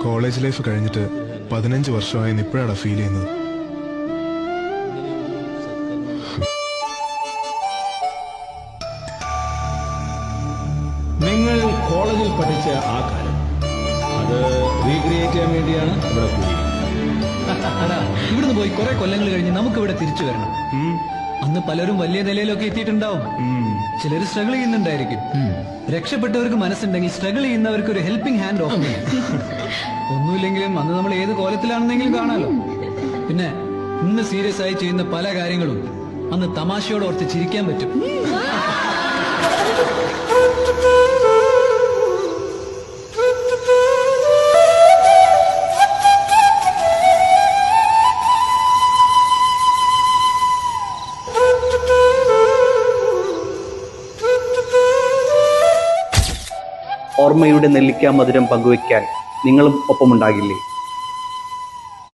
College life കഴിഞ്ഞിട്ട് 15 വർഷമായെന്ന് ഇപ്പോഴാണ് feel ചെയ്യുന്നത്. നിങ്ങൾ കോളേജിൽ പഠിച്ച ആ കാലം അത് റീക്രിയേറ്റ് ചെയ്യാൻ വേണ്ടിയാണ് ഇവിടെ ഇവിടുന്ന് പോയി കുറെ കൊല്ലങ്ങൾ കഴിഞ്ഞ് നമുക്ക് ഇവിടെ തിരിച്ചു വരണം. അന്ന് പലരും വലിയ നിലയിലൊക്കെ എത്തിയിട്ടുണ്ടാവും. ചിലർ സ്ട്രഗിൾ ചെയ്യുന്നുണ്ടായിരിക്കും. രക്ഷപ്പെട്ടവർക്ക് മനസ്സുണ്ടെങ്കിൽ സ്ട്രഗിൾ ചെയ്യുന്നവർക്ക് ഒരു ഹെൽപ്പിംഗ് ഹാൻഡ് ഓഫ് ഒന്നുമില്ലെങ്കിലും അന്ന് നമ്മൾ ഏത് കോലത്തിലാണെന്നെങ്കിലും കാണാലോ. പിന്നെ ഇന്ന് സീരിയസ് ആയി ചെയ്യുന്ന പല കാര്യങ്ങളും അന്ന് തമാശയോട് ഓർത്ത് ചിരിക്കാൻ പറ്റും. ഓർമ്മയുടെ നെല്ലിക്ക മധുരം പങ്കുവയ്ക്കാൻ നിങ്ങളും ഒപ്പമുണ്ടാകില്ലേ?